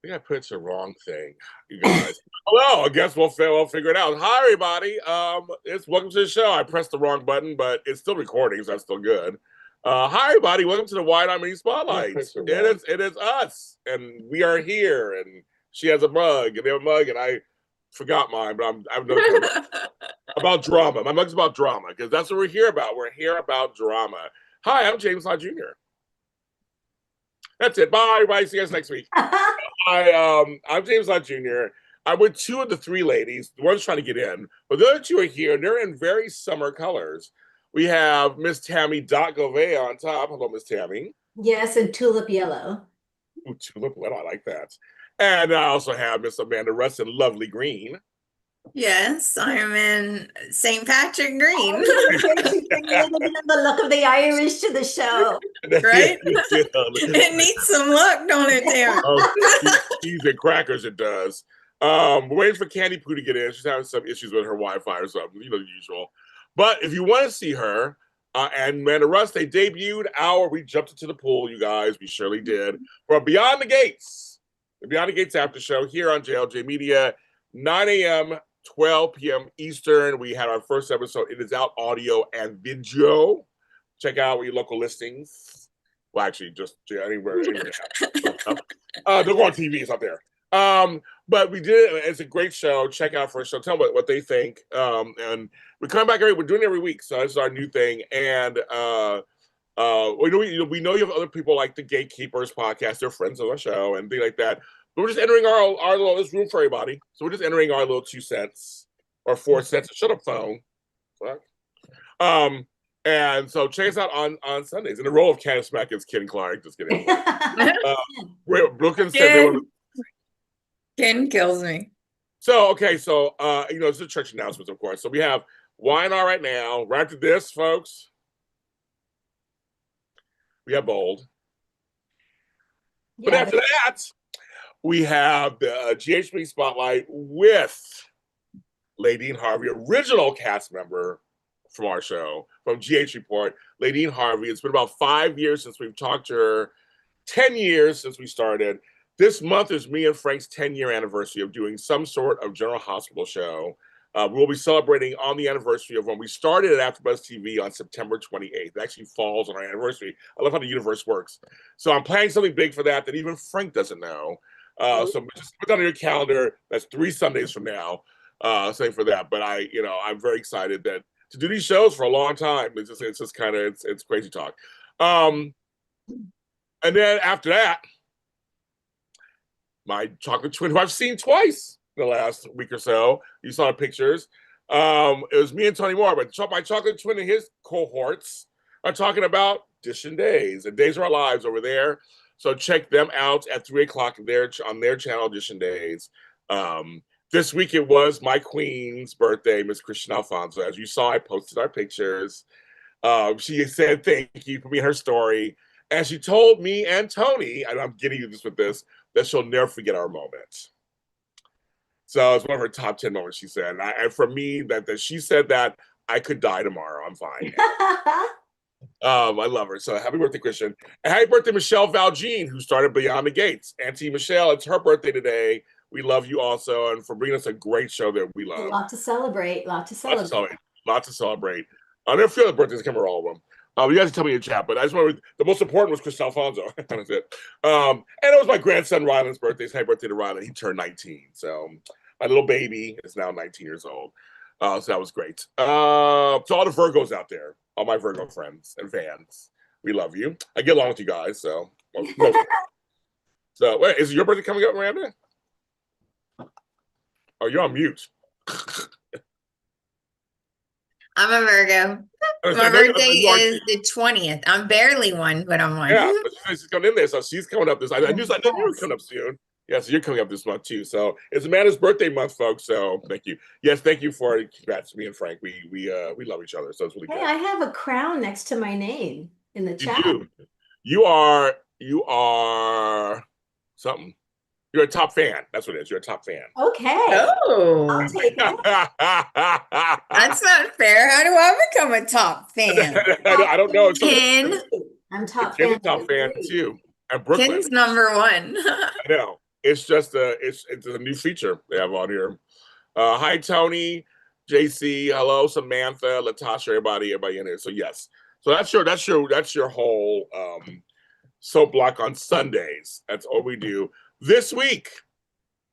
think I put the wrong thing, you guys. Hello, I guess we'll figure it out. Hi, everybody. It's welcome to the show. I pressed the wrong button, but it's still recording, so that's still good. Hi, everybody. Welcome to the Wide Eye Mini Spotlight. It is us, and we are here. And she has a mug, and they have a mug, and I forgot mine, but I'm no about drama. My mug's about drama because that's what we're here about. We're here about drama. Hi, I'm James Lott Jr. That's it. Bye, everybody. See you guys next week. I'm James Lott Jr. I'm with two of the three ladies. The one's trying to get in, but the other two are here, and they're in very summer colors. We have Miss Tami Gouveia on top. Hello, Miss Tami. Yes, and tulip yellow. Ooh, tulip. Well, I like that. And I also have Miss Amanda Russ in lovely green. Yes, I'm in St. Patrick Green. The look of the Irish to the show. Right? It needs some luck, don't it, Tim? Oh, cheese and crackers, it does. We're waiting for Candy Poo to get in. She's having some issues with her Wi-Fi or something, the usual. But if you want to see her and Amanda Russ, they debuted we jumped into the pool, you guys. We surely did. From Beyond the Gates, the Beyond the Gates after show here on JLJ Media, 9 a.m., 12 p.m. Eastern. We had our first episode. It is out audio and video. Check out your local listings. Well, actually, just anywhere. Don't go on TV. It's up there. But we did it. It's a great show. Check out first show. Tell them what they think. And we're coming back we're doing it every week. So this is our new thing. And we know you have other people like the Gatekeepers podcast. They're friends of our show and things like that. But we're just entering our little, this room for everybody. So we're just entering our little 2 cents or 4 cents. Shut up, phone. Fuck. And so check us out on Sundays. In the role of Candice Mack is Ken Clark. Just kidding. Brooklyn said they want to. Ken kills me. So, okay. So, it's a church announcements, of course. So we have Y&R right now. Right after this, folks, we have Bold. Yeah. But after that, we have the GHB Spotlight with Ladine Harvey, original cast member from our show, from GH Report. Ladine Harvey. It's been about 5 years since we've talked to her, 10 years since we started. This month is me and Frank's 10-year anniversary of doing some sort of General Hospital show. We'll be celebrating on the anniversary of when we started at AfterBuzz TV on September 28th. It actually falls on our anniversary. I love how the universe works. So I'm planning something big for that even Frank doesn't know. So just put that on your calendar. That's 3 Sundays from now. Say for that. But I'm very excited to do these shows for a long time. It's just kind of it's crazy talk. And then after that, my chocolate twin, who I've seen twice in the last week or so. You saw the pictures. It was me and Tony Moore, but my chocolate twin and his cohorts are talking about Dishing Days and Days of Our Lives over there. So check them out at 3 o'clock on their channel, Dishing Days. This week it was my queen's birthday, Miss Christian Alfonso. As you saw, I posted our pictures. She said thank you for me and her story. And she told me and Tony, and I'm getting you this with this, that she'll never forget our moment. So it's one of her top 10 moments, she said. And for me, that she said that I could die tomorrow. I'm fine. I love her. So happy birthday, Christian. And happy birthday, Michelle Valjean, who started Beyond the Gates. Auntie Michelle, it's her birthday today. We love you also, and for bringing us a great show that we love. A lot to celebrate. Lot to celebrate. There are a few other birthdays coming, all of them. You guys can tell me in chat, but I just remember the most important was Chris Alfonso. That's it. And it was my grandson Ryland's birthday. Happy birthday to Ryland. He turned 19. So my little baby is now 19 years old. So that was great. To all the Virgos out there, all my Virgo friends and fans, we love you. I get along with you guys, so. So wait, is your birthday coming up, Miranda? Oh, you're on mute. I'm a Virgo. My birthday is the 20th. I'm barely one, but I'm one. Yeah, but she's coming in there, so she's coming up this. I knew you were coming up soon. Yeah, so you're coming up this month too. So it's Amanda's birthday month, folks. So thank you. Yes, thank you for congrats, me and Frank. We love each other, so it's really good. Hey, I have a crown next to my name in the chat. You are something. You're a top fan. That's what it is. You're a top fan. Okay. Oh. I'll take that. That's not fair. How do I become a top fan? I don't know. Ken. I'm top Ken's fan. a top fan too. And Brooklyn. Ken's number one. I know. It's just it's a new feature they have on here. Hi Tony, JC, hello Samantha, Latasha, everybody in here. So yes, so that's your whole soap block on Sundays. That's all we do. This week,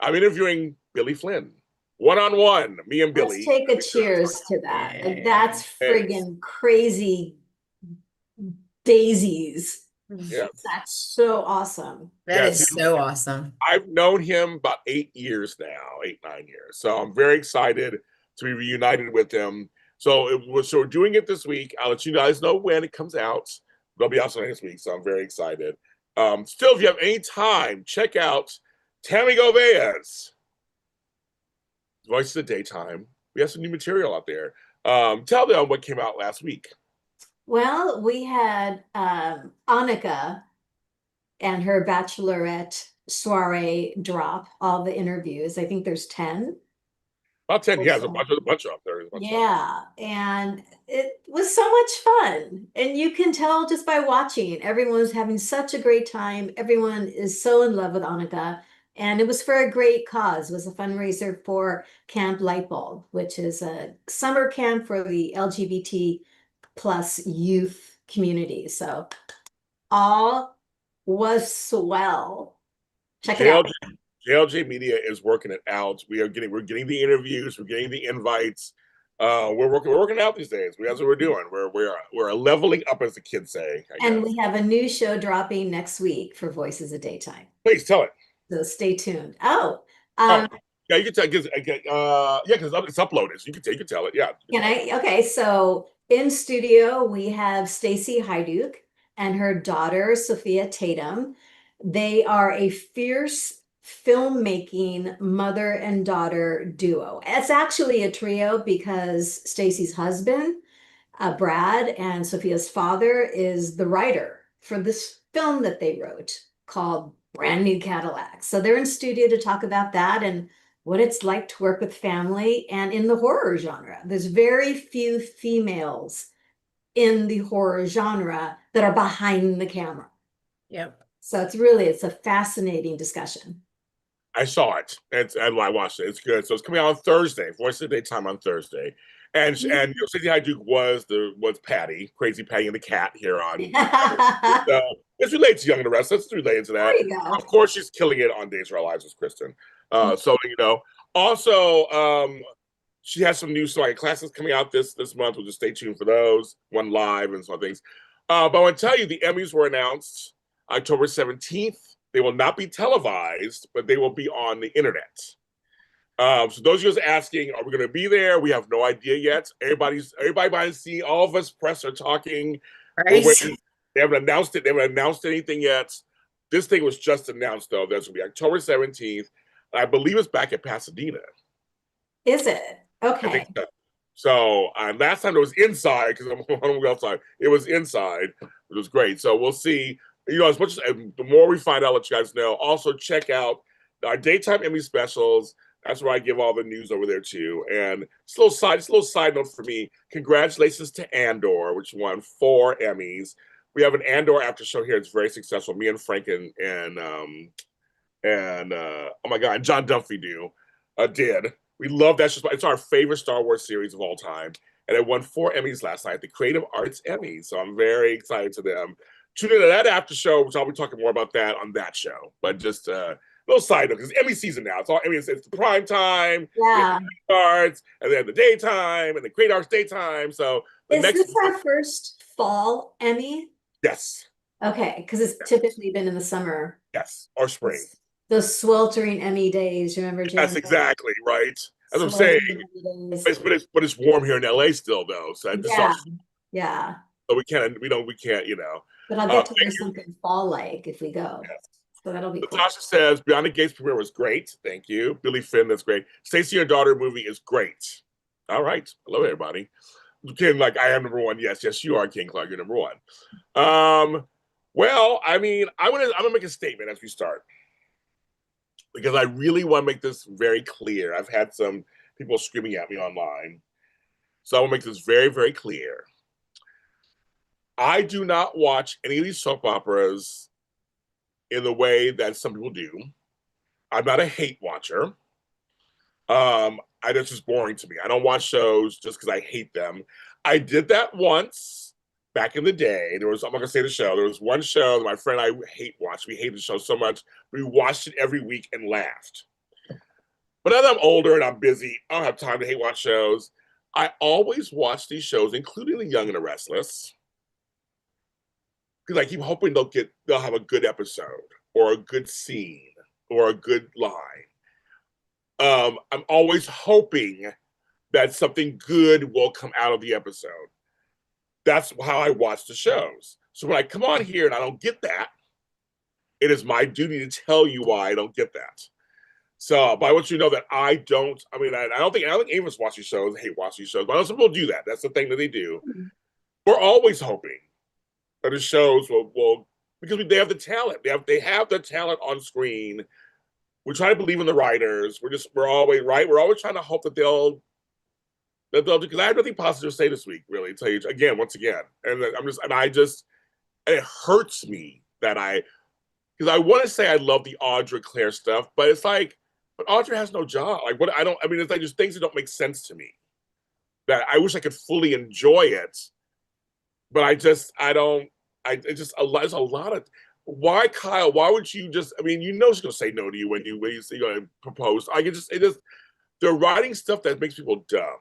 I'm interviewing Billy Flynn, one-on-one. Me and Let's Billy. take a cheers to that. Like, that's friggin' crazy daisies. Yeah. That's so awesome. That is so awesome. I've known him about 8 years now, 8, 9 years. So I'm very excited to be reunited with him. So we're doing it this week. I'll let you guys know when it comes out. It'll be out next week, so I'm very excited. Still, if you have any time, check out Tami Govea's Voice of the Daytime. We have some new material out there. Tell them what came out last week. Well, we had Annika and her bachelorette soiree drop all the interviews. I think there's 10. About 10, yeah, there's a bunch up there. Yeah, and it was so much fun. And you can tell just by watching, everyone's having such a great time. Everyone is so in love with Annika. And it was for a great cause. It was a fundraiser for Camp Lightbulb, which is a summer camp for the LGBT plus youth community. So all was swell. Check it out. JLJ Media is working it out. We're getting the interviews, we're getting the invites. We're working out these days. That's what we're doing. We're leveling up, as the kids say. And we have a new show dropping next week for Voices of Daytime. Please tell it. So stay tuned. Yeah, you can tell. Because it's uploaded. So you can tell it. Yeah. Can I? Okay, so in studio we have Stacy Hyduke and her daughter Sophia Tatum. They are a fierce filmmaking mother and daughter duo. It's actually a trio because Stacy's husband, Brad, and Sophia's father is the writer for this film that they wrote called Brand New Cadillac. So they're in studio to talk about that and what it's like to work with family and in the horror genre. There's very few females in the horror genre that are behind the camera. Yep. So it's a fascinating discussion. I saw it. I watched it. It's good. So it's coming out on Thursday. Voice of the Daytime on Thursday. And Stacey Hyduke was Patty, Crazy Patty and the Cat here on. So it's related to Young and the Restless. It's related to that. There you go. Of course, she's killing it on Days of Our Lives with Kristen. So also she has some new classes coming out this month. We'll just stay tuned for those. One live and some things. But I want to tell you, the Emmys were announced October 17th. They will not be televised, but they will be on the internet. So those of you asking, are we going to be there? We have no idea yet. Everybody behind the scene, all of us press are talking. Right. They haven't announced it. They haven't announced anything yet. This thing was just announced, though. That's going to be October 17th. I believe it's back at Pasadena. Is it? Okay. I think so. So last time it was inside because I'm on the outside. It was inside. It was great. So we'll see. As much as the more we find out, I'll let you guys know. Also, check out our daytime Emmy specials. That's where I give all the news over there too. And just a little side note for me. Congratulations to Andor, which won 4 Emmys. We have an Andor after show here. It's very successful. Me and Frank and oh my God, John Dunphy did. We love that show. It's our favorite Star Wars series of all time, and it won 4 Emmys last night, the Creative Arts Emmys. So I'm very excited to them. Tune into that after show, which I'll be talking more about that on that show. But just little side note, because Emmy season now. It's all Emmy. It's the prime time, arts, and then the daytime, and the Great Arts daytime. So is this our first fall Emmy? Yes. Okay, because it's typically been in the summer. Yes, or spring. The sweltering Emmy days. Remember, Jen? That's exactly right. As I'm saying, but it's warm here in LA still, though. So yeah. So we can't. But I'll get to do something fall-like if we go. Yes. So that'll be cool. Natasha says, Beyond the Gates premiere was great. Thank you. Billy Finn, that's great. Stacey, your daughter movie is great. All right. Hello, everybody. King, I am number one. Yes, you are, King Clark. You're number one. Well, I'm gonna make a statement as we start. Because I really want to make this very clear. I've had some people screaming at me online. So I want to make this very, very clear. I do not watch any of these soap operas in the way that some people do. I'm not a hate watcher. It's just boring to me. I don't watch shows just because I hate them. I did that once back in the day. I'm not gonna say the show. There was one show that my friend and I hate watched. We hated the show so much. We watched it every week and laughed. But as I'm older and I'm busy, I don't have time to hate watch shows. I always watch these shows, including The Young and the Restless, because I keep hoping they'll have a good episode or a good scene or a good line. I'm always hoping that something good will come out of the episode. That's how I watch the shows. So when I come on here and I don't get that, it is my duty to tell you why I don't get that. So, but I want you to know that I don't. I mean, I don't think any of us watch these shows. Hate watching these shows, but some people do that. That's the thing that they do. We're always hoping that the shows will because they have the talent. They have the talent on screen. We try to believe in the writers. We're always right. We're always trying to hope that they'll do. Because I have nothing positive to say this week, really. Tell you again, once again, and it hurts me that because I want to say I love the Audra Claire stuff, but it's like, but Audra has no job. Like, what I don't. I mean, it's like just things that don't make sense to me. That I wish I could fully enjoy it, but I don't. It's just a lot. There's a lot of. Why, Kyle? Why would you just? I mean, she's gonna say no to you when you're gonna propose. They're writing stuff that makes people dumb.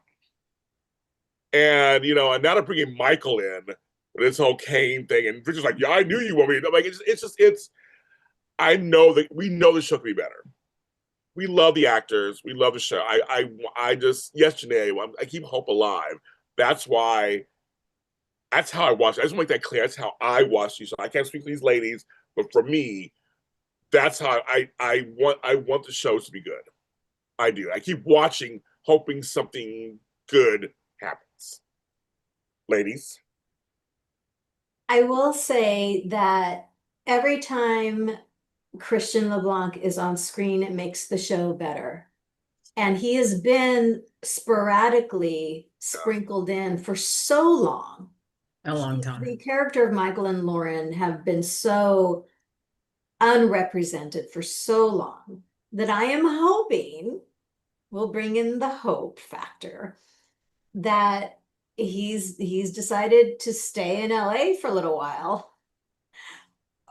And and now they're bringing Michael in with this whole Kane thing, and Richard's like, "Yeah, I knew you want me." Like, it's. I know that we know the show could be better. We love the actors. We love the show. I just yesterday. I keep hope alive. That's why. That's how I watch it. I just want to make that clear. That's how I watch these. I can't speak for these ladies, but for me, that's how I want the shows to be good. I do. I keep watching, hoping something good happens. Ladies. I will say that every time Christian LeBlanc is on screen, it makes the show better. And he has been sporadically sprinkled in for so long. A long time. The character of Michael and Lauren have been so unrepresented for so long that I am hoping will bring in the hope factor that he's decided to stay in LA for a little while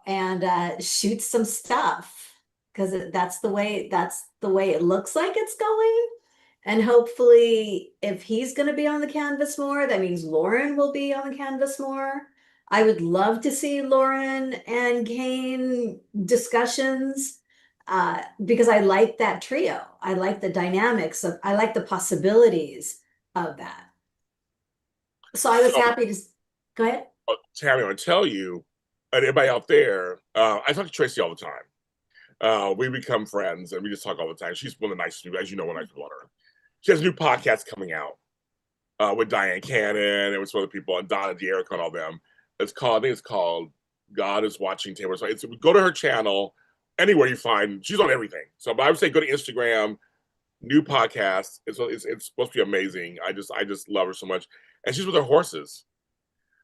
and shoot some stuff because that's the way it looks like it's going. And hopefully, if he's going to be on the canvas more, that means Lauren will be on the canvas more. I would love to see Lauren and Kane discussions because I like that trio. I like the dynamics I like the possibilities of that. So I was happy to go ahead. Tami, I want to tell you, and everybody out there, I talk to Tracy all the time. We become friends and we just talk all the time. She's one of the nicest people, as you know, when I call her. She has a new podcast coming out with Diane Cannon and with some other people and Donna D'Erica and all them. I think it's called God is Watching Taylor. So go to her channel, anywhere you find, she's on everything. So but I would say go to Instagram, new podcast. It's supposed to be amazing. I just love her so much. And she's with her horses.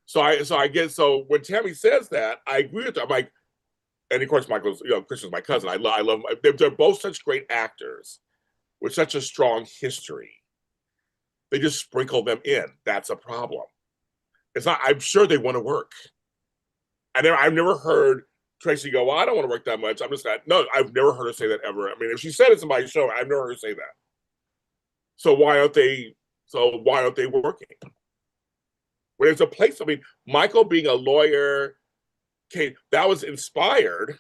So when Tami says that, I agree with her. I'm like, and of course Christian's my cousin. I love they're both such great actors with such a strong history. They just sprinkle them in. That's a problem. It's not. I'm sure they want to work. I've never heard Tracy go, "Well, I don't want to work that much." I'm just not. No, I've never heard her say that ever. I mean, if she said it in somebody's show, I've never heard her say that. So why aren't they? Working? When there's a place. I mean, Michael being a lawyer, okay, that was inspired,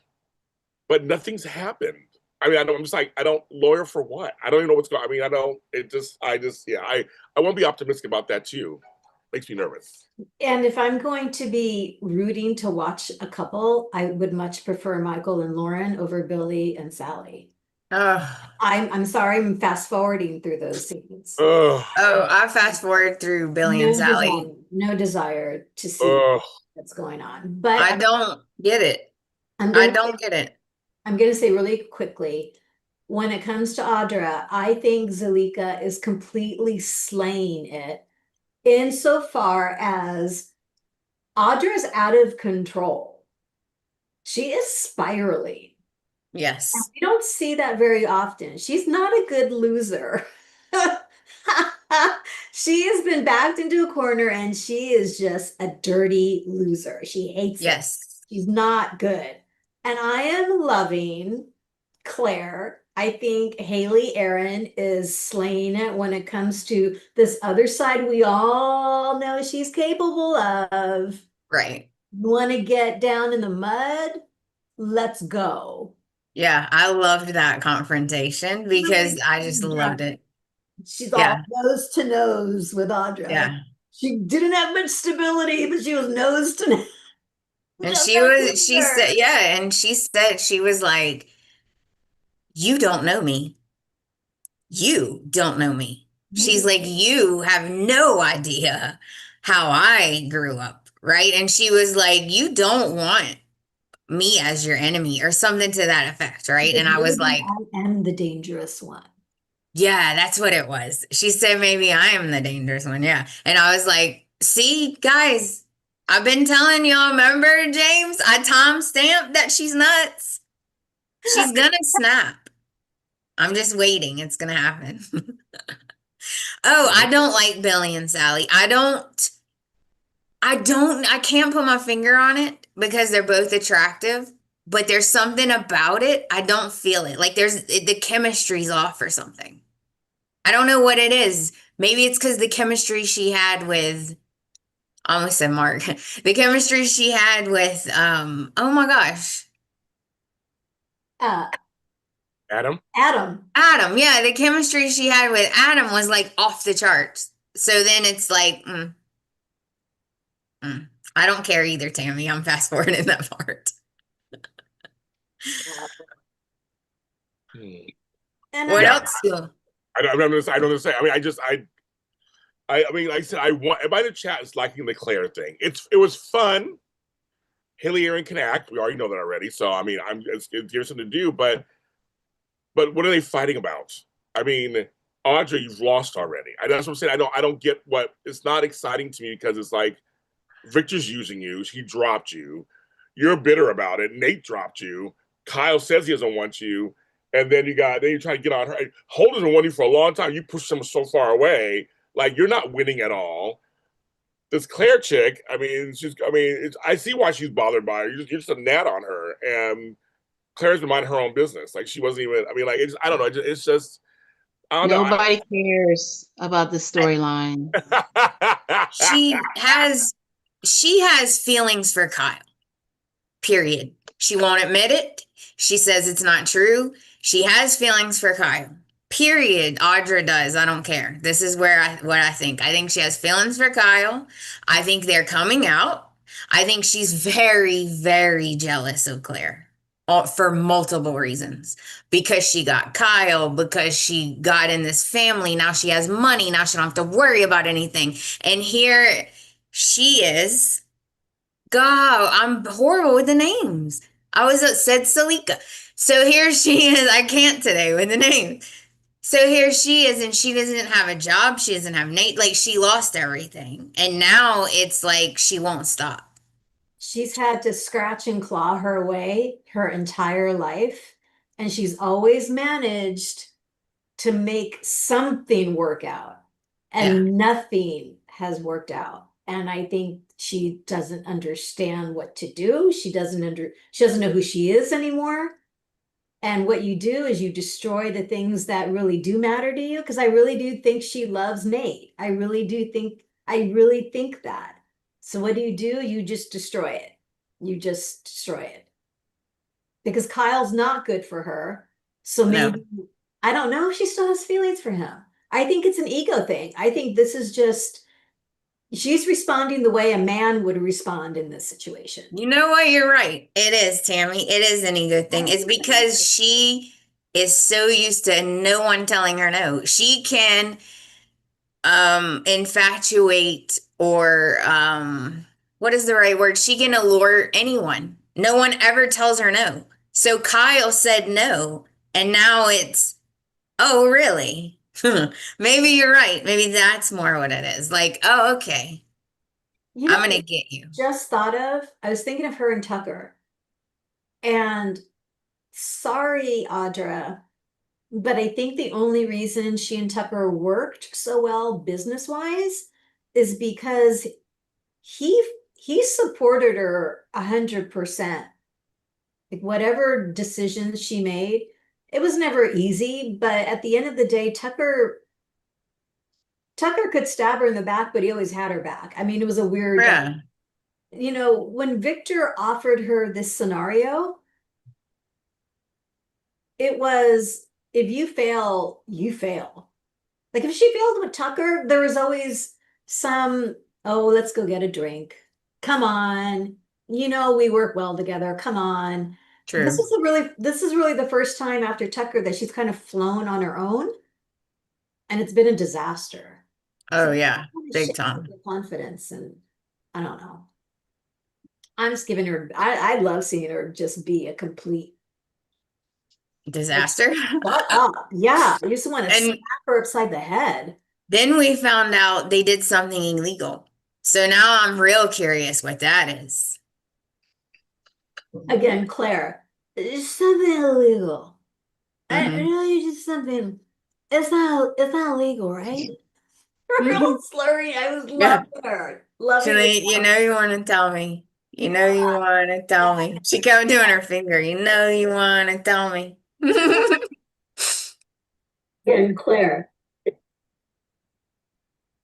but nothing's happened. I mean, I'm just like, I don't lawyer for what? I don't even know what's going on. I mean, I want to be optimistic about that too. Makes me nervous. And if I'm going to be rooting to watch a couple, I would much prefer Michael and Lauren over Billy and Sally. I'm sorry, I'm fast forwarding through those scenes. I fast forward through Billy and Sally. No desire to see what's going on. But I don't get it. I don't get it. I'm going to say really quickly, when it comes to Audra, I think Zalika is completely slaying it insofar as Audra's out of control. She is spiraling. Yes. We don't see that very often. She's not a good loser. She has been backed into a corner and she is just a dirty loser. She hates it. Yes. She's not good. And I am loving Claire. I think Haley Aaron is slaying it when it comes to this other side we all know she's capable of. Right. Want to get down in the mud? Let's go. Yeah, I loved that confrontation because I just loved it. She's Yeah. all nose to nose with Audra. Yeah. She didn't have much stability, but she was nose to nose. And Just like she said, her. yeah, and she said, she was like, you don't know me. You don't know me. She's like, you have no idea how I grew up, right? And she was like, you don't want me as your enemy or something to that effect, right? And I was Maybe like, I am the dangerous one. yeah, that's what it was. She said, maybe I am the dangerous one. Yeah. And I was like, see, guys, I've been telling y'all, remember, James? I time stamped that she's nuts. She's gonna snap. I'm just waiting. It's gonna happen. Oh, I don't like Billy and Sally. I can't put my finger on it because they're both attractive, but there's something about it. I don't feel it. Like the chemistry's off or something. I don't know what it is. Maybe it's because the chemistry she had with, I almost said Mark, the chemistry she had with, oh my gosh, Uh, Adam. Adam. Adam. Yeah, the chemistry she had with Adam was like off the charts. So then it's like, I don't care either, Tammy. I'm fast forwarding that part. Hmm. And What Yeah, else? Do? I don't understand. I mean, I mean, like I said, I want everybody in the chat is liking the Claire thing. It was fun. Haley Aaron can act. We already know that already. So I mean, it gives something to do. But what are they fighting about? I mean, Audrey, you've lost already. That's what I'm saying. I don't get what. It's not exciting to me because it's like Victor's using you. He dropped you. You're bitter about it. Nate dropped you. Kyle says he doesn't want you. And then you're trying to get on her. Holden's been wanting you for a long time. You pushed him so far away. Like you're not winning at all. This Claire chick, I mean, I see why she's bothered by her. You're just a gnat on her. And Claire's been minding her own business. Like she wasn't even, I mean, like, I don't know. It's just, I don't know. Nobody cares about the storyline. She has she has feelings for Kyle. Period. She won't admit it. She says it's not true. She has feelings for Kyle. Period. Audra does. I don't care. This is what I think. I think she has feelings for Kyle. I think they're coming out. I think she's very, very jealous of Claire for multiple reasons. Because she got Kyle, because she got in this family. Now she has money. Now she don't have to worry about anything. And here she is. God, I'm horrible with the names. I was said Salika. So here she is. I can't today with the name. So here she is, and she doesn't have a job. She doesn't have Nate. Like she lost everything. And now it's like she won't stop. She's had to scratch and claw her way her entire life, and she's always managed to make something work out, Yeah. and nothing has worked out. And I think she doesn't understand what to do. She doesn't know who she is anymore. And what you do is you destroy the things that really do matter to you. Because I really do think she loves Nate. I really think that. So what do? You just destroy it. You just destroy it. Because Kyle's not good for her. So No. maybe, I don't know if she still has feelings for him. I think it's an ego thing. I think this is just, she's responding the way a man would respond in this situation. You know what? You're right. It is, Tammy. It is any good thing. It's because she is so used to no one telling her no. She can infatuate or what is the right word? She can allure anyone. No one ever tells her no. So Kyle said no, and now it's, oh, really? Maybe you're right. Maybe that's more what it is. Like, oh, okay. You I'm know, gonna get you. just thought of, I was thinking of her and Tucker. And sorry, Audra, but I think the only reason she and Tucker worked so well business-wise is because he supported her 100%. Like whatever decisions she made, it was never easy, but at the end of the day, Tucker could stab her in the back, but he always had her back. I mean, it was a weird, Yeah. when Victor offered her this scenario, it was if you fail, you fail. Like if she failed with Tucker, there was always some, oh, let's go get a drink. Come on. We work well together. Come on. True. This is really the first time after Tucker that she's kind of flown on her own, and it's been a disaster. Oh So yeah, big shakes time. her confidence, and I don't know. I'm just giving her. I love seeing her just be a complete Disaster. shut up. Yeah, I just want to And slap her upside the head. then we found out they did something illegal. So now I'm real curious what that is. Again, Claire, it's something illegal. I Mhm. know you did something. It's not illegal, right? Real slurry. I was Yeah. loving her. Loving Shanae, you know you want to tell me. You know you want to tell me. She kept doing her finger. You know you want to tell me. And Claire.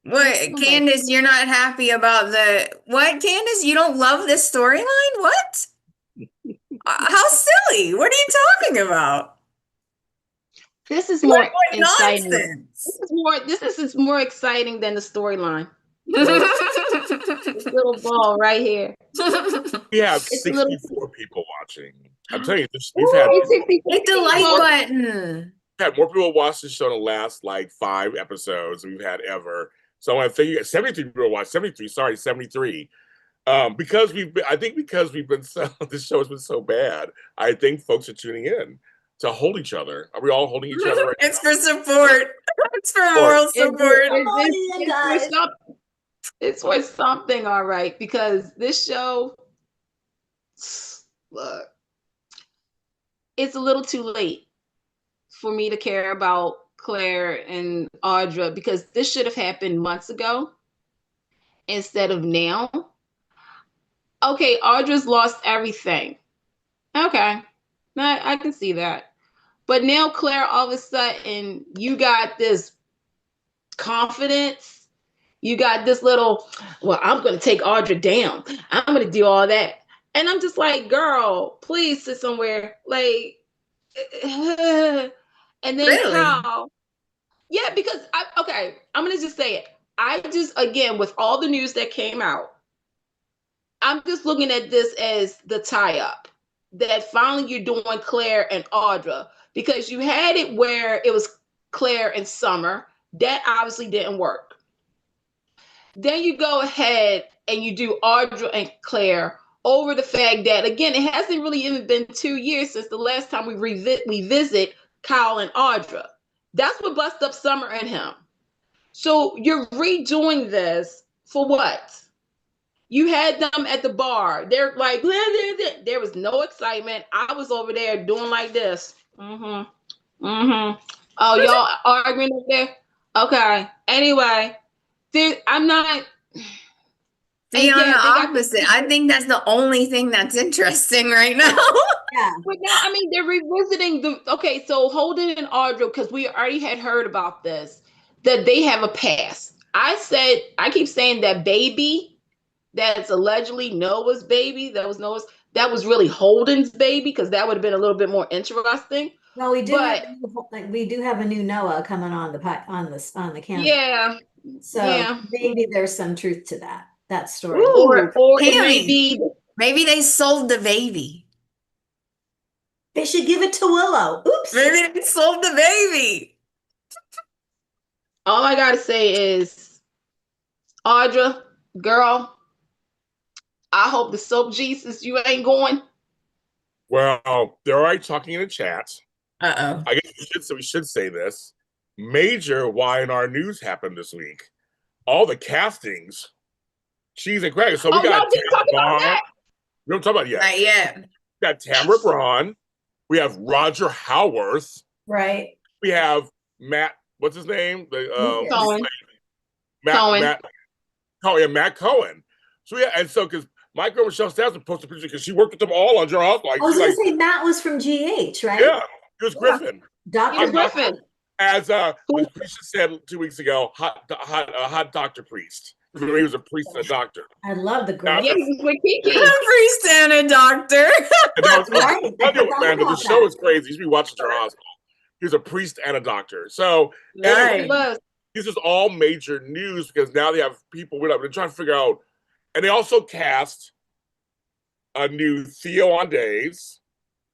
What, Candice, you're not happy about what, Candice? You don't love this storyline? What? How silly. What are you talking about? This is What, more what exciting. nonsense? This is more exciting than the storyline. This little ball right here. We have It's a little 64 people watching. I'm telling you, we've had It's 64 Hit the like people. button. more people watch this show in the last like 5 episodes than we've had ever. So I think you got 73 people watch. 73, sorry, 73. Because we've been so this show has been so bad. I think folks are tuning in to hold each other. Are we all holding each other right It's for support. It's for Support. moral It's, support. it's for something, all right, because this show, look, it's a little too late for me to care about Claire and Audra because this should have happened months ago instead of now. Okay, Audra's lost everything. Okay, I can see that. But now, Claire, all of a sudden, you got this confidence. You got this little, well, I'm going to take Audra down. I'm going to do all that. And I'm just like, girl, please sit somewhere. Like, and then Really? how? Yeah, because I'm going to just say it. I just, again, with all the news that came out, I'm just looking at this as the tie-up that finally you're doing Claire and Audra because you had it where it was Claire and Summer. That obviously didn't work. Then you go ahead and you do Audra and Claire over the fact that, again, it hasn't really even been 2 years since the last time we visit Kyle and Audra. That's what busted up Summer and him. So you're redoing this for what? You had them at the bar. They're like, blah, blah, blah. There was no excitement. I was over there doing like this. Oh, y'all arguing over there? Okay. Anyway, I'm not. See, on the They got opposite. I think that's the only thing that's interesting right now. Yeah. But now, I mean, they're revisiting okay, so Holden and Audra, because we already had heard about this, that they have a past. I keep saying that baby that's allegedly Noah's baby, that was really Holden's baby, because that would have been a little bit more interesting. Well, we do But have a new Noah coming on the campus. yeah, So yeah. maybe there's some truth to that story. Or Or it may Tami, be, maybe they sold the baby. They should give it to Willow. Oops. Maybe they sold the baby. all I gotta say is, Audra, girl, I hope the soap Jesus you ain't going. Well, they're already talking in the chat. Uh-oh. I guess we should say this. Major Y&R news happened this week. All the castings, cheese and crackers. So we got y'all didn't talk about Tamara that. Braun. We don't talk about it yet. Not yet. We got Tamara Braun, We have Roger Howarth. Right. We have Matt. What's his name? Lucas. Cohen. Matt. Cohen. Matt. Oh yeah, Matt Cohen. So yeah, and so because my girl Michelle Stats was posted a picture because she worked with them all on General House. Like, I was she, going like, to say Matt was from GH, right? yeah, it was Griffin. Dr. Peter Griffin. As Who- Lucretia said 2 weeks ago, hot doctor priest. He was a priest and a doctor. I love the Yeah, Griffin. Yeah, he's with Kiki. A priest and a doctor. And that was, Right? I I know, forgot man, the about show that. is crazy. You should be watching General Hospital. He was a priest and a doctor. So Yes, anyway, he was. this is all major news because now they have people. They're trying to figure out, and they also cast a new Theo on days.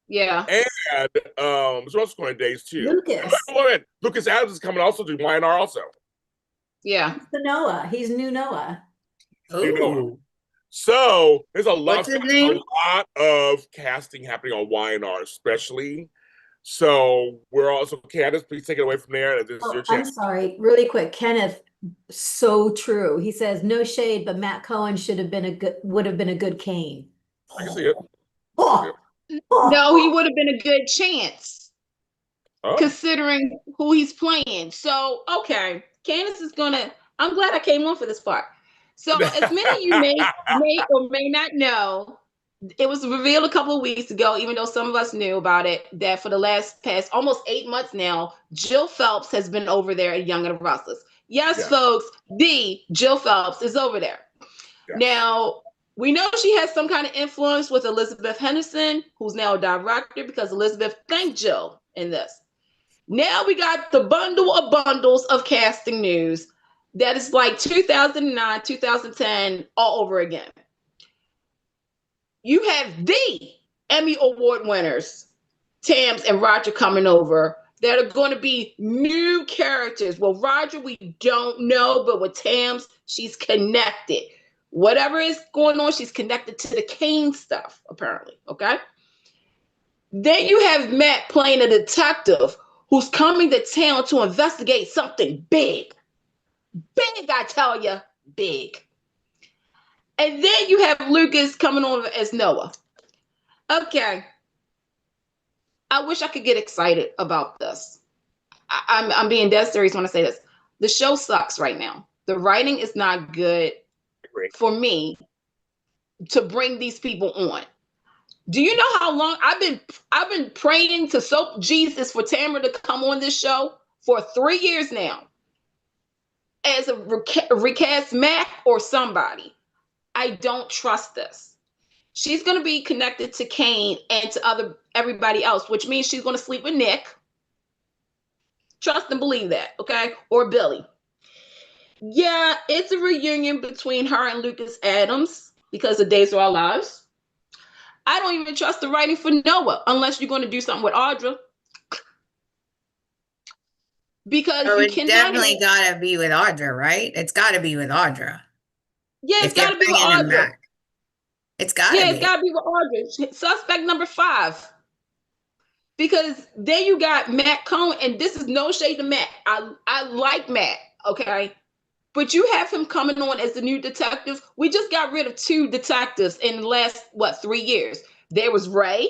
Yeah. And so also going to days too. Lucas. Lucas Adams is coming also to YNR also. Yeah. The Noah. He's new Noah. You know. Ooh. So there's a lot, What's his name? a lot of casting happening on YNR, especially. So we're also Candice, please take it away from there. This is Oh, your I'm chance. sorry. Really quick. Kenneth, so true. He says, no shade, but Matt Cohen would have been a good Kane. I can see it. Oh, oh, No, he would have been a good chance Oh. considering who he's playing. So, okay. Candice is gonna. I'm glad I came on for this part. So, as many of you may or may not know, it was revealed a couple of weeks ago, even though some of us knew about it, that for the past almost 8 months now, Jill Phelps has been over there at Young and the Restless. Yes, Yeah. folks, the Jill Phelps is over there. Yeah. Now, we know she has some kind of influence with Elizabeth Henderson, who's now a director, because Elizabeth thanked Jill in this. Now we got the bundle of bundles of casting news that is like 2009, 2010, all over again. You have the Emmy Award winners, Tams and Roger, coming over that are going to be new characters. Well, Roger, we don't know, but with Tams, she's connected. Whatever is going on, she's connected to the Kane stuff, apparently. Okay. Then you have Matt playing a detective who's coming to town to investigate something big. Big, I tell you, big. And then you have Lucas coming on as Noah. Okay. I wish I could get excited about this. I'm being dead serious when I say this. The show sucks right now. The writing is not good for me to bring these people on. Do you know how long I've been praying to soap Jesus for Tamara to come on this show for 3 years now as a recast Mac or somebody. I don't trust this. She's going to be connected to Kane and to everybody else, which means she's going to sleep with Nick. Trust and believe that, okay? Or Billy. Yeah, it's a reunion between her and Lucas Adams because of Days of Our Lives. I don't even trust the writing for Noah unless you're going to do something with Audra. Because Oh, you it's cannot. definitely gotta be with Audra, right? It's gotta be with Audra. Yeah, it's If they're got to be with bringing him Audra. back. It's gotta Yeah, be. it's got to be with Audra. Suspect number 5. Because then you got Matt Cohen, and this is no shade to Matt. I like Matt, okay? But you have him coming on as the new detective. We just got rid of 2 detectives in the last, 3 years. There was Ray.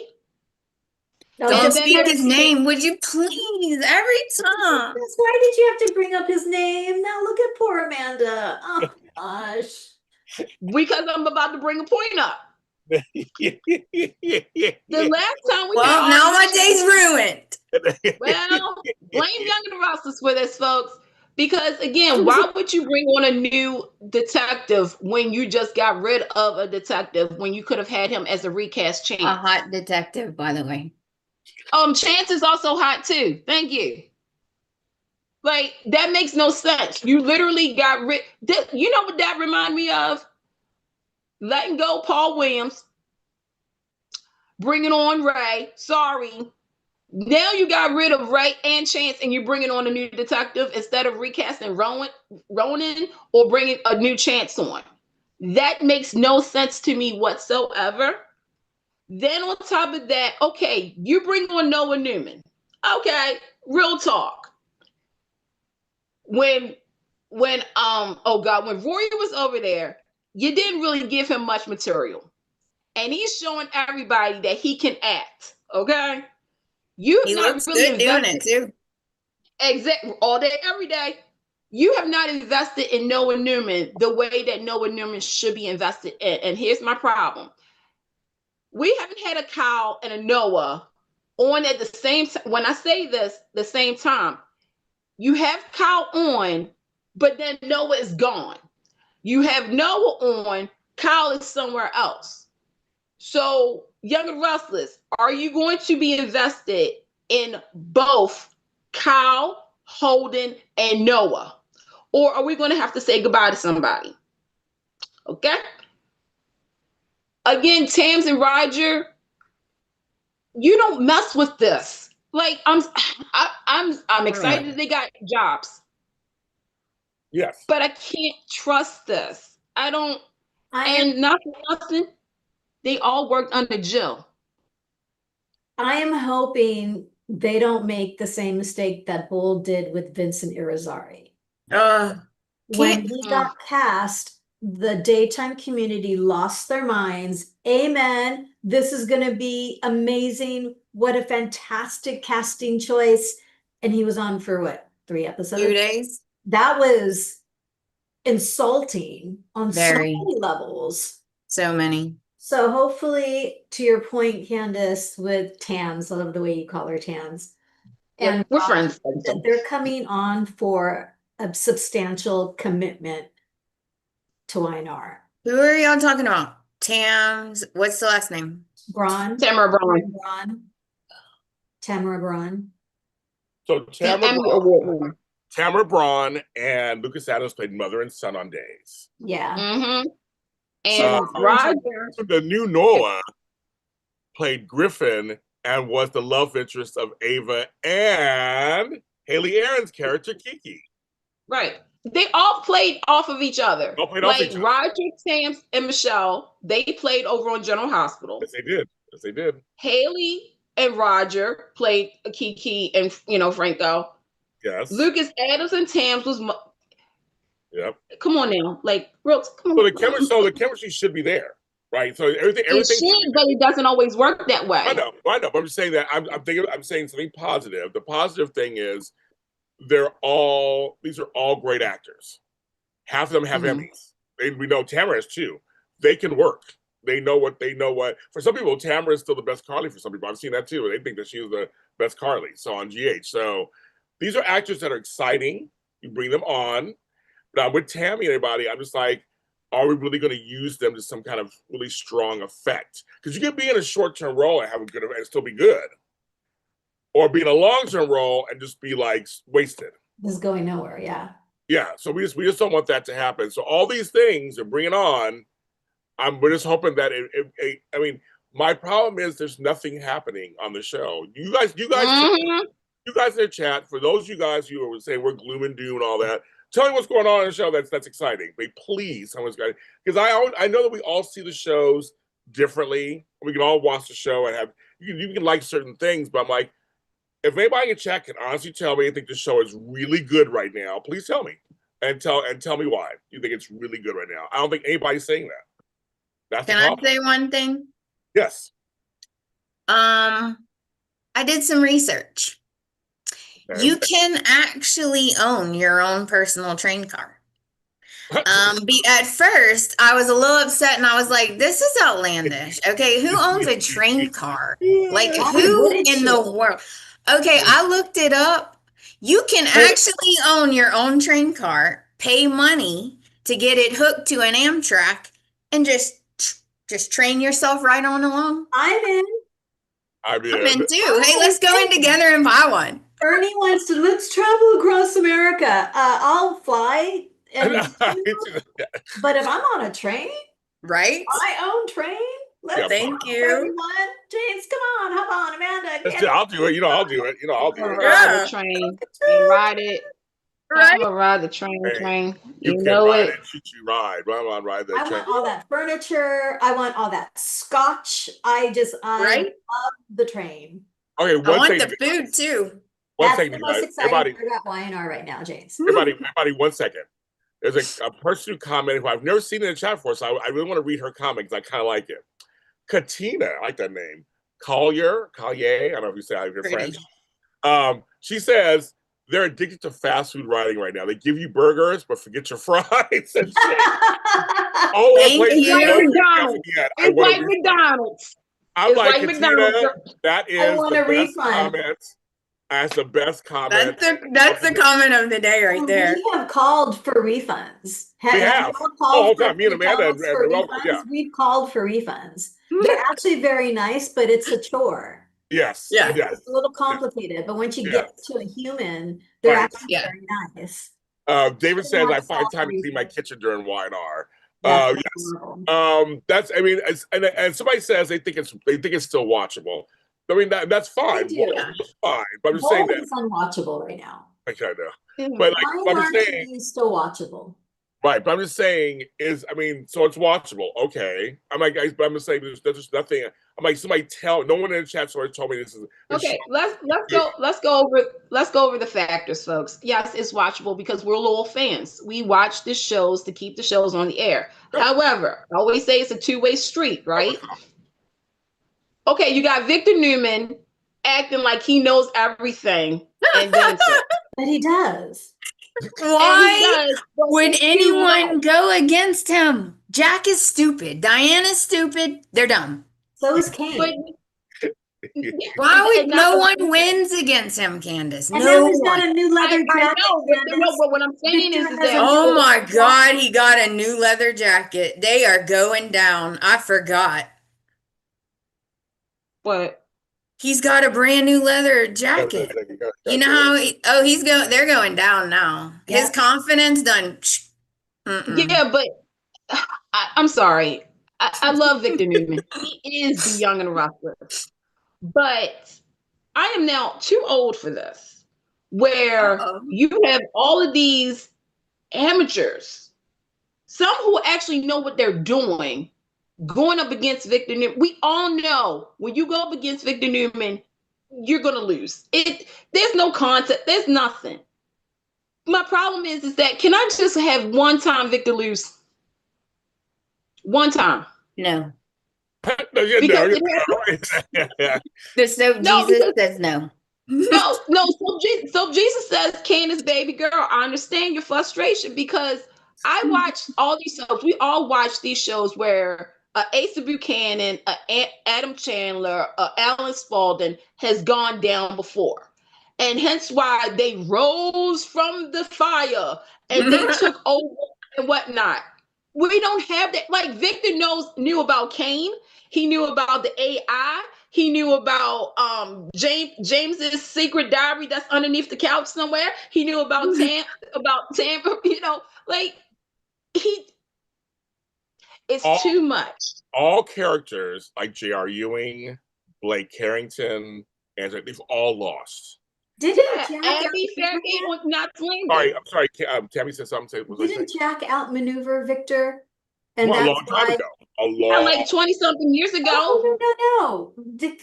no, Don't And just then speak let his it speak. name, would you please? Every time. Why did you have to bring up his name? Now look at poor Amanda. Oh gosh. Because I'm about to bring a point up. The last time we Well, had now Audra, my day's ruined. well, blame Young and the Restless for this, folks. Because again, why would you bring on a new detective when you just got rid of a detective when you could have had him as a recast Chance? A hot detective, by the way. Chance is also hot too. Thank you. Like, that makes no sense. You literally got rid. You know what that remind me of? Letting go Paul Williams, bringing on Ray. Sorry. Now you got rid of Ray and Chance, and you're bringing on a new detective instead of recasting Ronan or bringing a new Chance on. That makes no sense to me whatsoever. Then on top of that, okay, you bring on Noah Newman. Okay, real talk. When Rory was over there, you didn't really give him much material. And he's showing everybody that he can act, okay? You have He not looks really good doing it invested too. all day, every day. You have not invested in Noah Newman the way that Noah Newman should be invested in. And here's my problem. We haven't had a Kyle and a Noah on at the same time. When I say this, the same time, you have Kyle on, but then Noah is gone. You have Noah on, Kyle is somewhere else. So, Young and Restless, are you going to be invested in both Kyle, Holden, and Noah? Or are we going to have to say goodbye to somebody? Okay. Again, Tams and Roger, you don't mess with this. Like I'm excited that they got jobs. Yes. But I can't trust this. I don't. I Not for nothing. They all worked under Jill. am hoping they don't make the same mistake that Bull did with Vincent Irizarry. When Can't. he got cast, the daytime community lost their minds. Amen. This is going to be amazing. What a fantastic casting choice. And he was on for what, 3 episodes? 2 days. That was insulting on so Very. many levels. So many. So hopefully, to your point, Candice, with Tams, I love the way you call her Tams. Yeah, And we're friends. that they're coming on for a substantial commitment to YNR. Who are y'all talking about? Tams. What's the last name? Braun. Tamara Braun. Tamara Braun. So Emmy Award winner. Tamara Braun and Lucas Adams played mother and son on Days. Yeah. Mm-hmm. And Roger. The new Noah played Griffin and was the love interest of Ava and Haley Aaron's character, Kiki. Right. They all played off of each other. All played off each other. Roger, Tams, and Michelle, they played over on General Hospital. Yes, they did. Yes, they did. Haley and Roger played Kiki and Franco. Yes. Lucas Adams and Tams was. Yep. Come on now, like real. Come on. So the chemistry should be there, right? So everything It should, but it doesn't always work that way. I know. But I'm just saying that I'm saying something positive. The positive thing is these are all great actors. Half of them have Emmys. We know Tamara has 2. They can work. They know what. For some people, Tamara is still the best Carly. For some people, I've seen that too. They think that she was the best Carly. So on GH. So these are actors that are exciting. You bring them on. But with Tami and everybody, I'm just like, are we really going to use them to some kind of really strong effect? Because you can be in a short-term role and have a good and still be good, or be in a long-term role and just be like wasted. This is going nowhere. Yeah. Yeah. So we just don't want that to happen. So all these things are bringing on. We're just hoping that I mean, my problem is there's nothing happening on the show. You guys in the chat, for those of you guys who are saying we're gloom and doom and all that, tell me what's going on in the show that's exciting. But please, someone's got it. Because I know that we all see the shows differently. We can all watch the show and have you can like certain things, but I'm like, if anybody in chat can honestly tell me I think the show is really good right now, please tell me. And tell me why you think it's really good right now. I don't think anybody's saying that. That's Can I say one thing? Yes. I did some research. You can actually own your own personal train car. At first, I was a little upset and I was like, this is outlandish. Okay, who owns a train car? Like, who in the world? Okay, I looked it up. You can actually own your own train car, pay money to get it hooked to an Amtrak, and just train yourself right on along. I'm in. I'm in too. Hey, let's go in together and buy one. Ernie wants to, let's travel across America. I'll fly. But if I'm on a train, right? My own train. Thank you, everyone. James, come on, hop on, Amanda. I'll do it. I'll do it. I'll do it. Ride the train and ride it. Right? I'm gonna ride the train. You know it. You ride. Ride that train. I want all that furniture. I want all that scotch. I love the train. Okay, I want the food too. That's the most exciting part about YNR right now, James. Everybody, 1 second. There's a person who commented who I've never seen in the chat before, so I really want to read her comment because I kind of like it. Katina, I like that name. Collier, I don't know if you say how you're Pretty. French. She says they're addicted to fast food writing right now. They give you burgers, but forget your fries and shit. All over the Thank place. It's you. like No McDonald's. yet. I It's want a like refund. McDonald's. I'm It's like, like McDonald's. Katina, that I is want the a best refund. comment. That's the best comment. That's the comment of the day right Well, there. we have called for refunds. We Have have. you all Oh, called whole for time. Me and Amanda McDonald's for well, refunds? yeah. We've called for refunds. They're actually very nice, but it's a chore. Yes. Yeah. Yes. It's a little complicated, but once you Yeah. get to a human, they're Right. actually Yeah. very nice. David Shouldn't says have I to find call time for to clean my refunds. kitchen during Y&R. That's Yes. horrible. That's. I mean, and somebody says they think it's still watchable. I mean, that's fine. do. It's fine. But I'm just saying Bold that. is unwatchable right now. I kind of. Yeah. But like, Mine I'm just are to saying. me still watchable. Right, but I'm just saying I mean, so it's watchable. Okay. I'm like, guys, but I'm just saying there's just nothing. I'm like, no one in the chat story told me this is Okay, let's go over the factors, folks. Yes, it's watchable because we're loyal fans. We watch the shows to keep the shows on the air. Yep. However, I always say it's a two-way street, right? Okay, you got Victor Newman acting like he knows everything and then some. But he does. Why does, but would it's too anyone much. go against him? Jack is stupid. Diana's stupid. They're dumb. So is But Kane. Why would and that's no what- one wins against him, Candice? And No now he's got one. a new leather I jacket. know, but what I'm saying Victor is has that a- Oh my God, he got a new leather jacket. They are going down. I forgot. what? He's got a brand new leather jacket. You know how they're going down now. His Yeah. confidence done. Mm-mm. Yeah, but I'm sorry. I love Victor Newman. He is the young and restless. But I am now too old for this, where Uh-oh. you have all of these amateurs, some who actually know what they're doing, going up against Victor Newman. We all know when you go up against Victor Newman, you're gonna lose. There's no concept, there's nothing. My problem is that can I just have one time Victor lose? One time. No. Because The so No, Jesus says no. So Jesus says, Candace, baby girl, I understand your frustration because I watched all these shows. We all watch these shows where Asa Buchanan, Adam Chandler, Alan Spaulding has gone down before. And hence why they rose from the fire and they took over and whatnot. We don't have that. Like Victor knew about Kane. He knew about the AI. He knew about James's secret diary that's underneath the couch somewhere. He knew about Tam, you know, like it's too much. All characters like J.R. Ewing, Blake Carrington, and they've all lost. Didn't Yeah, Jack Abby Fairgate was not slain. Sorry, I'm sorry. Tammy said something. Didn't Jack outmaneuver Victor? And Well, a that's long time why. ago. A long. Like 20-something years ago. No.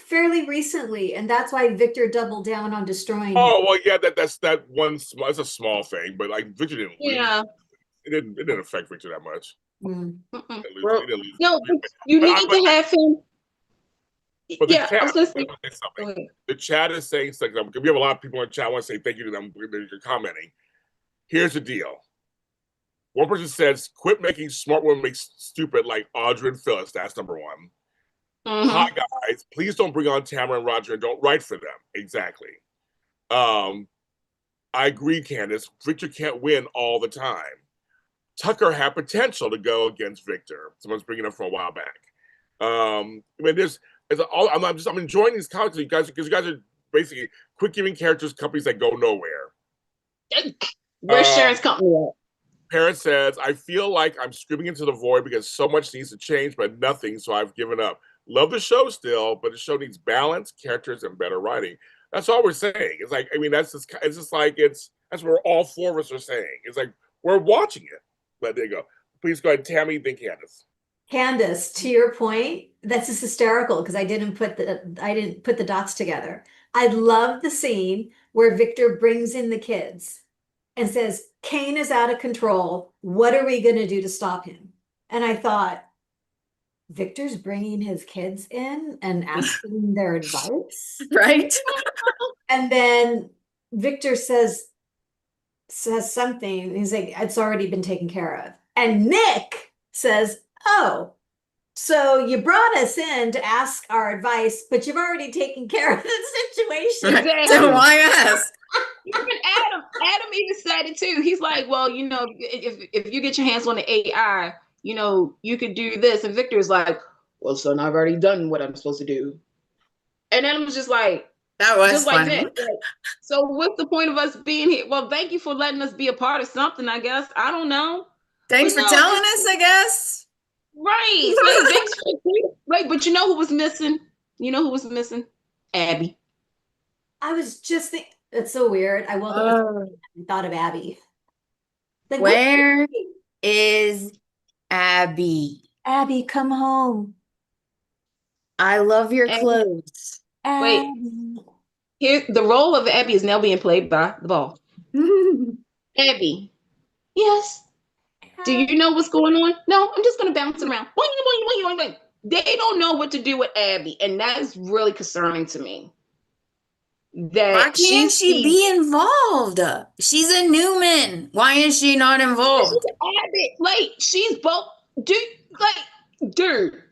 Fairly recently, and that's why Victor doubled down on destroying him. Oh well, yeah. That's that one. It's a small thing, but like Victor didn't lose. Yeah. It didn't affect Victor that much. Mm. He Well, didn't lose. no, you need to have him. But the Yeah, chat, I was gonna say let me say something. go ahead. The chat is saying something. We have a lot of people in the chat. I want to say thank you to them. They're commenting. Here's the deal. One person says, "Quit making smart women make stupid like Audrey and Phyllis." That's number one. Hi guys, please don't bring on Tamara and Roger and don't write for them. Exactly. I agree, Candice. Victor can't win all the time. Tucker had potential to go against Victor. Someone's bringing it up for a while back. I mean, I'm enjoying these comments, you guys, because you guys are basically quit giving characters companies that go nowhere. Where's Sharon's company at? Parent says, I feel like I'm screaming into the void because so much needs to change, but nothing, so I've given up. Love the show still, but the show needs balance, characters, and better writing. That's all we're saying. It's like, I mean, that's what all four of us are saying. It's like, we're watching it. But there you go. Please go ahead, Tammy, then Candice. Candice, to your point, that's just hysterical because I didn't put the dots together. I love the scene where Victor brings in the kids and says, Kane is out of control. What are we going to do to stop him? And I thought, Victor's bringing his kids in and asking their advice. Right? And then Victor says something. He's like, it's already been taken care of. And Nick says, oh, so you brought us in to ask our advice, but you've already taken care of the situation. Right. So why ask? Even Adam even said it too. He's like, well, you know, if you get your hands on the AI, you know, you could do this. And Victor's like, well, son, I've already done what I'm supposed to do. And Adam was just like, That was just funny. like that. So what's the point of us being here? Well, thank you for letting us be a part of something, I guess. I don't know. Thanks But for no, telling us, I guess. Right. Like, thanks right, but you know who was missing? You know who was missing? Abby. I was just thinking, it's so weird. I woke up and thought of Abby. Like, Where is Abby? Abby, come home. I love your Abby. clothes. Wait. Abby. Here, the role of Abby is now being played by the ball. Abby. Yes. Do you know what's going on? No, I'm just going to bounce around. Boing, boing, boing, boing, boing. They don't know what to do with Abby, and that is really concerning to me. That Why can't she be involved? She's a Newman. Why is she not involved? Abby, like she's both, dude,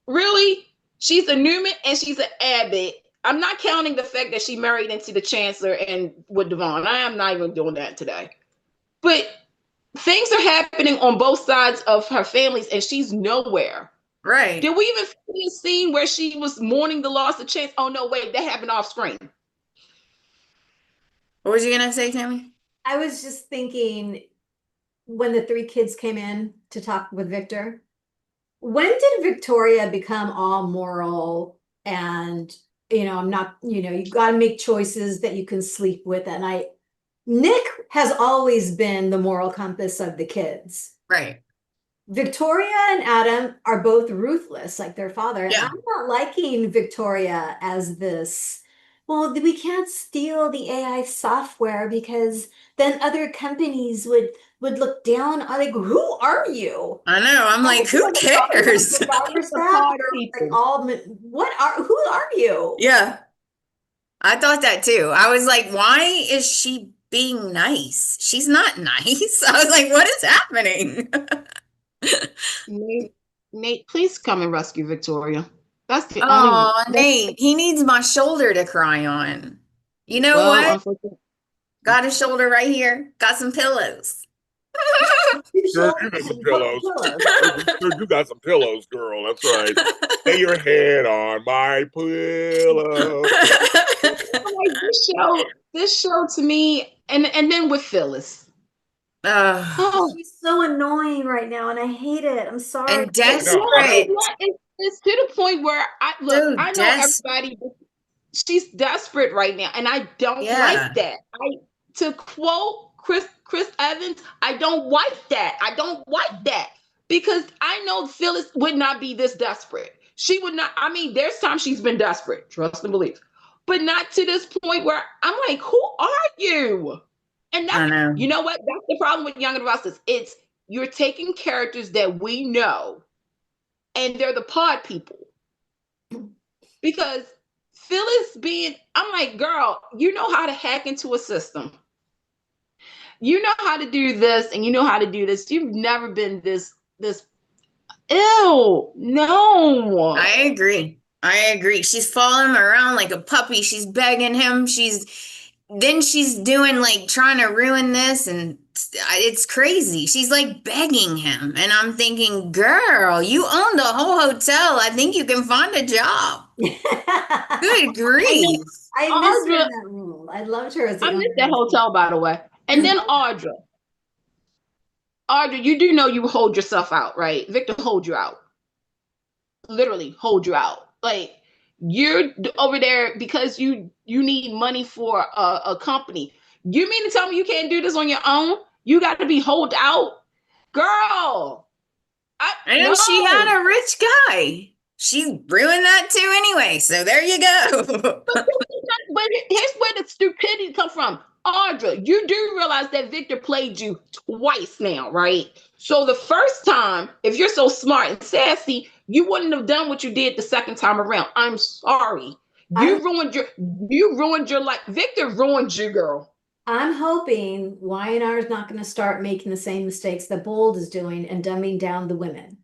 really? She's a Newman and she's an Abbott. I'm not counting the fact that she married into the Chancellor and with Devon. I am not even doing that today. But things are happening on both sides of her families, and she's nowhere. Right. Did we even see a scene where she was mourning the loss of Chance? Oh no, wait, that happened off screen. What was you gonna say, Tami? I was just thinking when the three kids came in to talk with Victor, when did Victoria become all moral and, you know, I'm not, you know, you got to make choices that you can sleep with. And Nick has always been the moral compass of the kids. Right. Victoria and Adam are both ruthless like their father. And Yeah. I'm not liking Victoria as this, well, we can't steal the AI software because then other companies would look down on, like, who are you? I know. I'm like, who cares? Who are you? Yeah. I thought that too. I was like, why is she being nice? She's not nice. I was like, what is happening? Nate, please come and rescue Victoria. That's the Oh, only. Nate, he needs my shoulder to cry on. You know what? Got a shoulder right here. Got some pillows. Girl, you got some pillows. You got some pillows, girl. That's right. Lay your head on my pillow. Like this show to me, and then with Phyllis. Oh, she's so annoying right now, and I hate it. I'm sorry. And desperate. It's to the point where I know everybody. She's desperate right now, and I don't like that. To quote Chris Evans, I don't like that. I don't like that because I know Phyllis would not be this desperate. She would not. I mean, there's times she's been desperate, trust and believe, but not to this point where I'm like, who are you? And that's, you know what? That's the problem with Young and the Restless. It's you're taking characters that we know, and they're the pod people. Because Phyllis I'm like, girl, you know how to hack into a system. You know how to do this, and you know how to do this. You've never been this. Ew, no. I agree. She's following him around like a puppy. She's begging him. She's doing like trying to ruin this, and it's crazy. She's like begging him, and I'm thinking, girl, you own the whole hotel. I think you can find a job. Good grief. I missed her in that room. I loved her as I missed that hotel, by the way. And then Audra, you do know you hold yourself out, right? Victor hold you out. Literally hold you out. Like you're over there because you need money for a company. You mean to tell me you can't do this on your own? You got to be holed out, girl. She had a rich guy. She ruined that too anyway. So there you go. but here's where the stupidity comes from. Audra, you do realize that Victor played you twice now, right? So the first time, if you're so smart and sassy, You wouldn't have done what you did the second time around. I'm sorry. I'm You ruined your life. Victor ruined you, girl. I'm hoping Y&R is not going to start making the same mistakes that Bold is doing and dumbing down the women.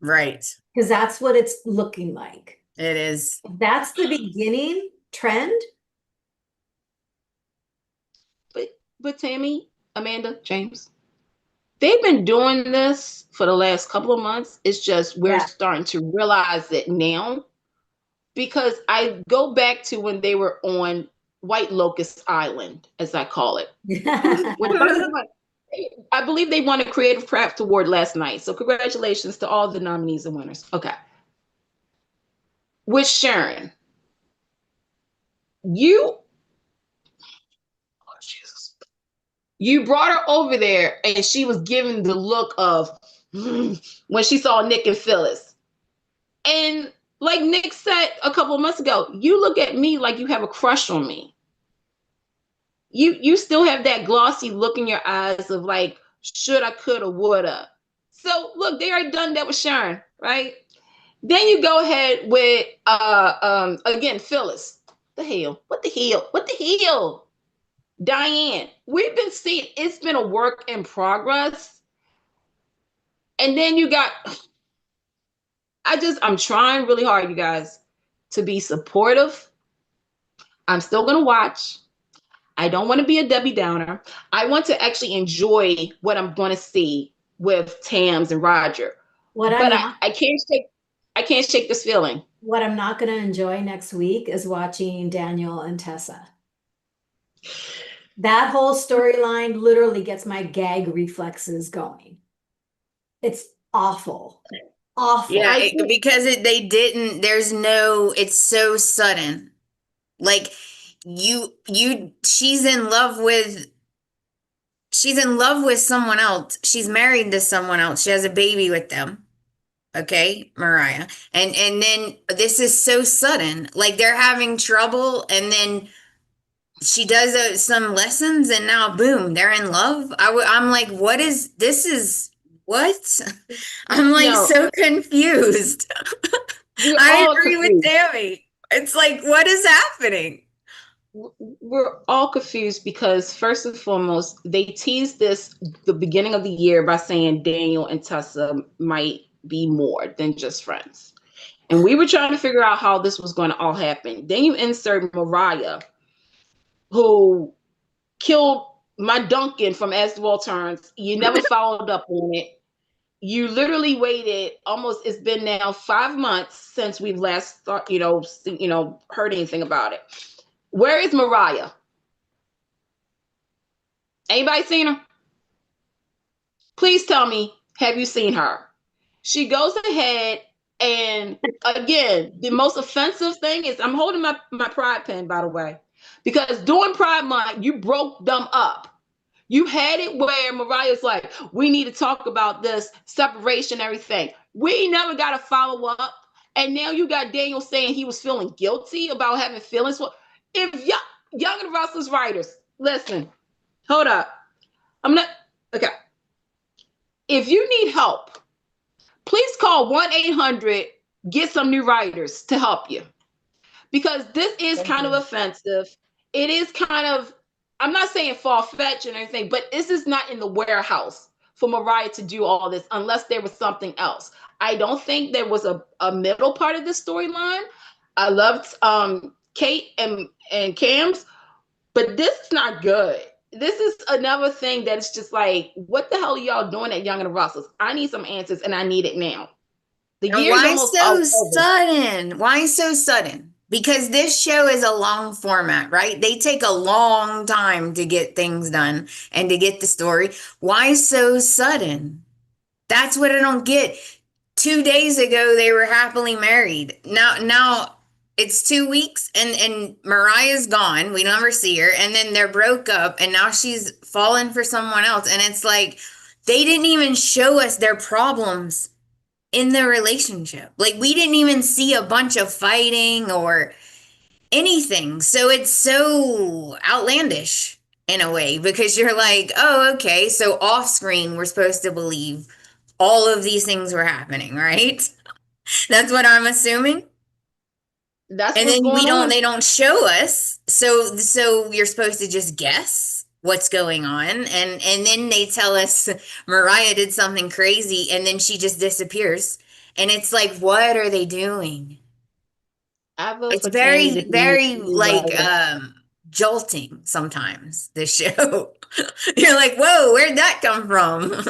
Right. Because that's what it's looking like. It is. That's the beginning trend. But Tami, Amanda, James, they've been doing this for the last couple of months. It's just we're Yeah. starting to realize it now, because I go back to when they were on White Locust Island, as I call it. I believe they won a Creative Craft Award last night. So congratulations to all the nominees and winners. Okay. With Sharon, you, oh, Jesus, you brought her over there and she was giving the look of when she saw Nick and Phyllis. And like Nick said a couple of months ago, you look at me like you have a crush on me. You still have that glossy look in your eyes of like, shoulda, coulda, woulda. So look, they already done that with Sharon, right? Then you go ahead with again, Phyllis. The hell? What the hell? What the hell? Diane. We've been seeing, it's been a work in progress. And then you got, I'm trying really hard, you guys, to be supportive. I'm still gonna watch. I don't want to be a Debbie Downer. I want to actually enjoy what I'm going to see with Tams and Roger. But I can't shake this feeling. What I'm not going to enjoy next week is watching Daniel and Tessa. That whole storyline literally gets my gag reflexes going. It's awful. Awful. Yeah, because they didn't, it's so sudden. Like she's in love with someone else. She's married to someone else. She has a baby with them. Okay, Mariah. And then this is so sudden. Like they're having trouble and then she does some lessons and now boom, they're in love. I'm like, what is this is what? I'm like so confused. I agree with Tami. It's like, what is happening? We're all confused because first and foremost, they teased this the beginning of the year by saying Daniel and Tessa might be more than just friends. And we were trying to figure out how this was going to all happen. Then you insert Mariah, who killed my Duncan from As the World Turns. You never followed up on it. You literally waited almost, it's been now 5 months since we've last thought, heard anything about it. Where is Mariah? Anybody seen her? Please tell me, have you seen her? She goes ahead and again, the most offensive thing is, I'm holding my pride pin, by the way, because during Pride Month, you broke them up. You had it where Mariah's like, we need to talk about this separation, everything. We never got a follow up. And now you got Daniel saying he was feeling guilty about having feelings for. If Young and the Restless writers, listen, hold up. Okay. If you need help, please call 1-800, get some new writers to help you. Because this is kind of offensive. It is kind of, I'm not saying far-fetched or anything, but this is not in the warehouse for Mariah to do all this unless there was something else. I don't think there was a middle part of this storyline. I loved Kate and Cam's, but this is not good. This is another thing that's just like, what the hell are y'all doing at Young and the Russells? I need some answers and I need it now. The year's almost over. Sudden? Why so sudden? Because this show is a long format, right? They take a long time to get things done and to get the story. Why so sudden? That's what I don't get. 2 days ago, they were happily married. Now it's 2 weeks and Mariah's gone. We never see her. And then they're broke up and now she's fallen for someone else. And it's like, they didn't even show us their problems in the relationship. Like we didn't even see a bunch of fighting or anything. So it's so outlandish in a way because you're like, oh, okay. So off screen, we're supposed to believe all of these things were happening, right? That's what I'm assuming. That's And what's then going on. they don't show us. So you're supposed to just guess what's going on. And then they tell us Mariah did something crazy and then she just disappears. And it's like, what are they doing? I vote It's for Candy very, to be very like right. jolting sometimes, this show. You're like, whoa, where'd that come from?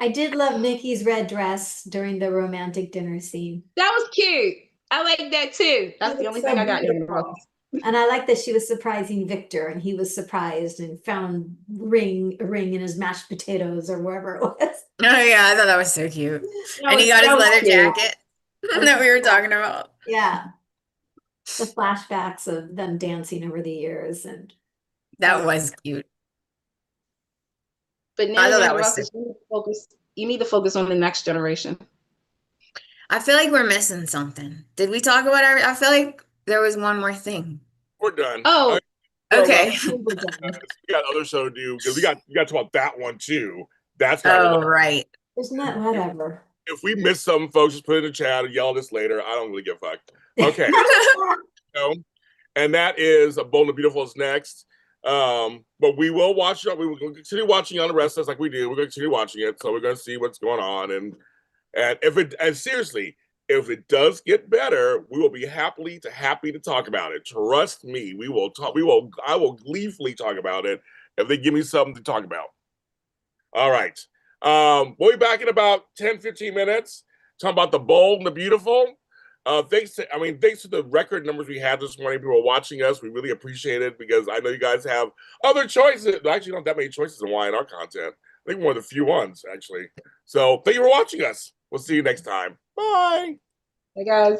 I did love Nikki's red dress during the romantic dinner scene. That was cute. I like that too. That's It the was only so thing I got in the beautiful. And I like that she was surprising Victor and he was surprised and found a ring in his mashed potatoes or wherever it was. Oh yeah, I thought that was so cute. And he got his That was leather cute. jacket that we were talking about. Yeah. The flashbacks of them dancing over the years and That was cute. But I now, thought young that was so Russell, you need to focus on the next generation. I feel like we're missing something. Did we talk about I feel like there was one more thing. We're done. Oh, Okay. we're done. We got other show to do because we got to talk about that one too. That's got Oh, right. Isn't that whatever? If we miss something, folks, just put it in the chat and yell at us later. I don't really give a fuck. Okay. So, and that is Bold and Beautiful is next. But we will watch it. We will continue watching on the Restless like we do. We're going to continue watching it. So we're going to see what's going on. And seriously, if it does get better, we will be happy to talk about it. Trust me, we will talk. I will gleefully talk about it if they give me something to talk about. All right. We'll be back in about 10, 15 minutes talking about the Bold and the Beautiful. Thanks to the record numbers we had this morning. People watching us. We really appreciate it because I know you guys have other choices. Actually, not that many choices in Y&R content. I think one of the few ones, actually. So thank you for watching us. We'll see you next time. Bye. hey guys.